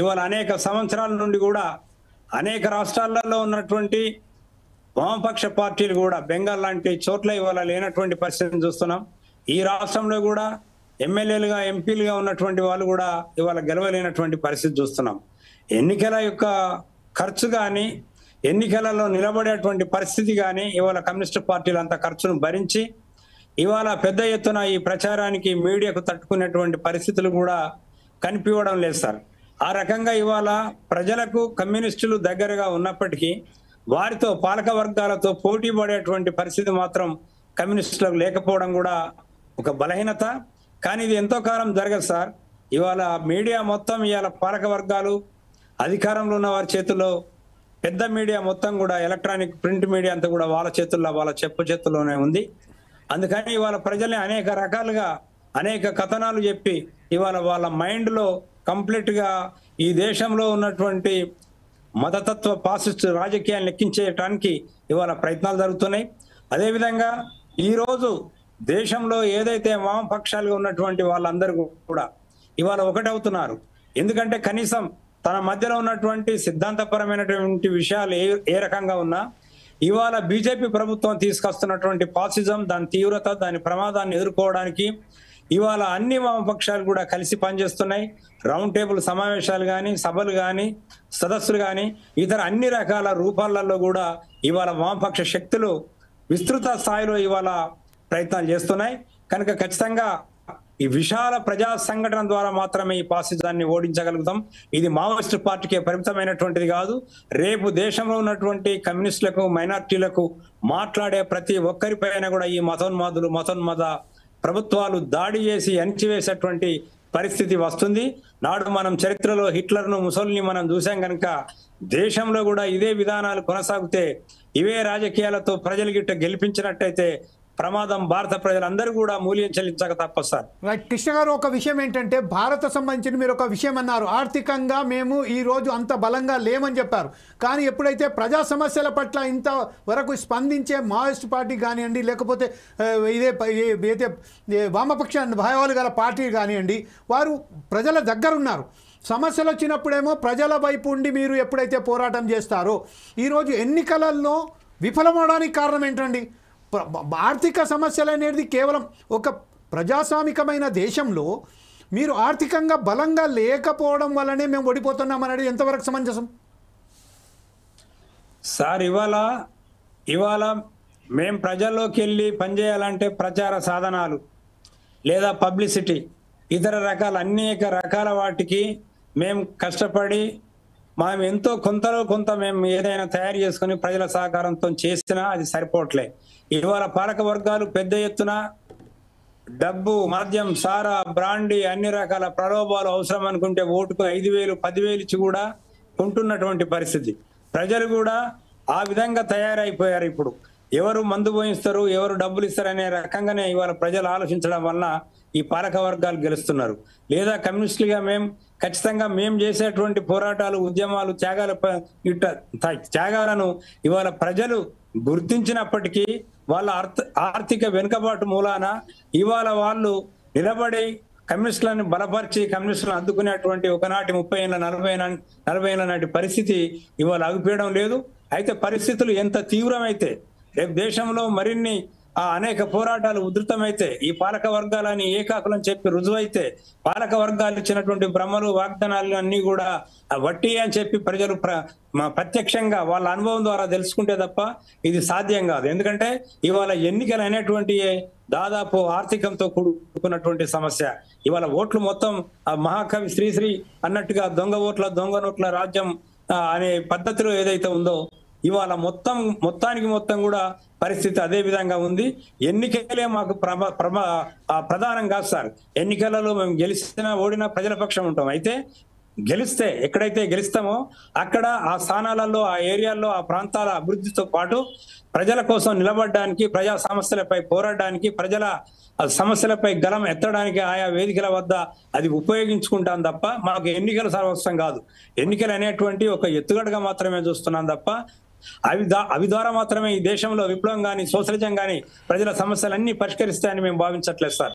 ఇవాళ అనేక సంవత్సరాల నుండి కూడా అనేక రాష్ట్రాలలో ఉన్నటువంటి వామపక్ష పార్టీలు కూడా బెంగాల్ లాంటి చోట్ల ఇవాళ లేనటువంటి పరిస్థితిని చూస్తున్నాం. ఈ రాష్ట్రంలో కూడా ఎమ్మెల్యేలుగా ఎంపీలుగా ఉన్నటువంటి వాళ్ళు కూడా ఇవాళ గెలవలేనటువంటి పరిస్థితి చూస్తున్నాం. ఎన్నికల యొక్క ఖర్చు కానీ ఎన్నికలలో నిలబడేటువంటి పరిస్థితి కానీ ఇవాళ కమ్యూనిస్టు పార్టీలు అంత ఖర్చును భరించి ఇవాళ పెద్ద ఎత్తున ఈ ప్రచారానికి మీడియాకు తట్టుకునేటువంటి పరిస్థితులు కూడా కనిపించడం లేదు సార్. ఆ రకంగా ఇవాళ ప్రజలకు కమ్యూనిస్టులు దగ్గరగా ఉన్నప్పటికీ వారితో పాలక వర్గాలతో పోటీ పడేటువంటి పరిస్థితి మాత్రం కమ్యూనిస్టులకు లేకపోవడం కూడా ఒక బలహీనత. కానీ ఇది ఎంతో కాలం జరగదు సార్. ఇవాళ మీడియా మొత్తం ఇవాళ పాలక వర్గాలు అధికారంలో ఉన్న వారి చేతుల్లో, పెద్ద మీడియా మొత్తం కూడా ఎలక్ట్రానిక్ ప్రింట్ మీడియా అంతా కూడా వాళ్ళ చేతుల్లో, వాళ్ళ చేతుల్లోనే ఉంది. అందుకని ఇవాళ ప్రజల్ని అనేక రకాలుగా అనేక కథనాలు చెప్పి ఇవాళ వాళ్ళ మైండ్లో కంప్లీట్ గా ఈ దేశంలో ఉన్నటువంటి మతతత్వ పాసిస్ట్ రాజకీయాన్ని లెక్కించేయటానికి ఇవాళ ప్రయత్నాలు జరుగుతున్నాయి. అదేవిధంగా ఈరోజు దేశంలో ఏదైతే వామపక్షాలుగా ఉన్నటువంటి వాళ్ళందరూ కూడా ఇవాళ ఒకటవుతున్నారు. ఎందుకంటే కనీసం తన మధ్యలో ఉన్నటువంటి సిద్ధాంతపరమైనటువంటి విషయాలు ఏ రకంగా ఉన్నా ఇవాళ బీజేపీ ప్రభుత్వం తీసుకొస్తున్నటువంటి పాసిజం, దాని తీవ్రత, దాని ప్రమాదాన్ని ఎదుర్కోవడానికి ఇవాళ అన్ని వామపక్షాలు కూడా కలిసి పనిచేస్తున్నాయి. రౌండ్ టేబుల్ సమావేశాలు కానీ, సభలు కానీ, సదస్సులు కానీ, ఇతర అన్ని రకాల రూపాలలో కూడా ఇవాళ వామపక్ష శక్తులు విస్తృత స్థాయిలో ఇవాళ ప్రయత్నాలు చేస్తున్నాయి. కనుక ఖచ్చితంగా ఈ విశాల ప్రజా సంఘటన ద్వారా మాత్రమే ఈ పాసిజాన్ని ఓడించగలుగుతాం. ఇది మావోయిస్టు పార్టీకే పరిమితమైనటువంటిది కాదు. రేపు దేశంలో ఉన్నటువంటి కమ్యూనిస్టులకు, మైనార్టీలకు మాట్లాడే ప్రతి ఒక్కరిపైన కూడా ఈ మతోన్మాద ప్రభుత్వాలు దాడి చేసి అణిచివేసేటువంటి పరిస్థితి వస్తుంది. నాడు మనం చరిత్రలో హిట్లర్ను, ముసోలిని మనం చూసాం. కనుక దేశంలో కూడా ఇదే విధానాలు కొనసాగితే, ఇవే రాజకీయాలతో ప్రజలు గిట్ట గెలిపించినట్టయితే ప్రమాదం భారత ప్రజలందరూ కూడా మూల్యం చెల్లించక తప్పదు సార్. రైట్ కృష్ణ గారు, ఒక విషయం ఏంటంటే భారత సంబంధించిన మీరు ఒక విషయం అన్నారు, ఆర్థికంగా మేము ఈ రోజు అంత బలంగా లేమని చెప్పారు. కానీ ఎప్పుడైతే ప్రజా సమస్యల పట్ల ఇంతవరకు స్పందించే మావోయిస్ట్ పార్టీ కానివ్వండి, లేకపోతే ఇదే వామపక్ష భావాలు గల పార్టీ కానివ్వండి, వారు ప్రజల దగ్గర ఉన్నారు. సమస్యలు వచ్చినప్పుడేమో ప్రజల వైపు ఉండి మీరు ఎప్పుడైతే పోరాటం చేస్తారో, ఈరోజు ఎన్నికలలో విఫలమవడానికి కారణం ఏంటండి? ఆర్థిక సమస్యలు అనేది కేవలం ఒక ప్రజాస్వామికమైన దేశంలో మీరు ఆర్థికంగా బలంగా లేకపోవడం వల్లనే మేము ఓడిపోతున్నాం అనేది ఎంతవరకు సమంజసం సార్? ఇవాళ మేము ప్రజల్లోకి వెళ్ళి పనిచేయాలంటే ప్రచార సాధనాలు లేదా పబ్లిసిటీ, ఇతర రకాల అనేక రకాల వాటికి మేము కష్టపడి మేము ఎంతో కొంతలో కొంత మేము ఏదైనా తయారు చేసుకుని ప్రజల సహకారంతో చేసినా అది సరిపోవట్లే. ఇవాళ పాలక వర్గాలు పెద్ద ఎత్తున డబ్బు, మద్యం, సారా, బ్రాండీ, అన్ని రకాల ప్రలోభాలు అవసరం అనుకుంటే ఓటుకు 5,000, 10,000 ఇచ్చి కూడా కొంటున్నటువంటి పరిస్థితి. ప్రజలు కూడా ఆ విధంగా తయారైపోయారు. ఇప్పుడు ఎవరు మందు పోయిస్తారు, ఎవరు డబ్బులు ఇస్తారనే రకంగానే ఇవాళ ప్రజలు ఆలోచించడం వలన ఈ పాలక వర్గాలు గెలుస్తున్నారు. లేదా కమ్యూనిస్టులుగా ఖచ్చితంగా మేము చేసేటువంటి పోరాటాలు, ఉద్యమాలు, త్యాగాలను ఇవాళ ప్రజలు గుర్తించినప్పటికీ వాళ్ళ ఆర్థిక వెనుకబాటు మూలాన ఇవాళ వాళ్ళు నిలబడి కమ్యూనిస్టులను బలపరిచి కమ్యూనిస్టులను అద్దుకునేటువంటి ఒకనాటి 30 ఏళ్ళ 40 ఏళ్ళ నాటి పరిస్థితి ఇవాళ ఆగిపోయడం లేదు. అయితే పరిస్థితులు ఎంత తీవ్రమైతే రేపు దేశంలో మరిన్ని అనేక పోరాటాలు ఉధృతమైతే, ఈ పాలక వర్గాలని ఏకాకులని చెప్పి రుజువైతే, పాలక వర్గాలు ఇచ్చినటువంటి భ్రమలు, వాగ్దానాలు అన్ని కూడా వట్టి అని చెప్పి ప్రజలు ప్రత్యక్షంగా వాళ్ళ అనుభవం ద్వారా తెలుసుకుంటే తప్ప ఇది సాధ్యం కాదు. ఎందుకంటే ఇవాళ ఎన్నికలు అనేటువంటి దాదాపు ఆర్థికంతో కూడుకున్నటువంటి సమస్య. ఇవాళ ఓట్లు మొత్తం మహాకవి శ్రీశ్రీ అన్నట్టుగా దొంగ నోట్ల రాజ్యం అనే పద్ధతిలో ఏదైతే ఉందో ఇవాళ మొత్తానికి కూడా పరిస్థితి అదే విధంగా ఉంది. ఎన్నికలే మాకు ప్రధానం కాదు సార్. ఎన్నికలలో మేము గెలిచినా ఓడినా ప్రజల పక్షం ఉంటాం. అయితే గెలిస్తే, ఎక్కడైతే గెలుస్తామో అక్కడ ఆ స్థానాలలో, ఆ ఏరియాల్లో, ఆ ప్రాంతాల అభివృద్ధితో పాటు ప్రజల కోసం నిలబడడానికి, ప్రజా సమస్యలపై పోరాడడానికి, ప్రజల సమస్యలపై గలం ఎత్తడానికి ఆయా వేదికల వద్ద అది ఉపయోగించుకుంటాం తప్ప మాకు ఎన్నికలు సర్వస్వం కాదు. ఎన్నికలు అనేటువంటి ఒక ఎత్తుగడగా మాత్రమే చూస్తున్నాం తప్ప అవి ద్వారా మాత్రమే ఈ దేశంలో విప్లవం కానీ, సోషలిజం కానీ ప్రజల సమస్యలన్నీ పరిష్కరిస్తాయని మేము భావించట్లేదు సార్.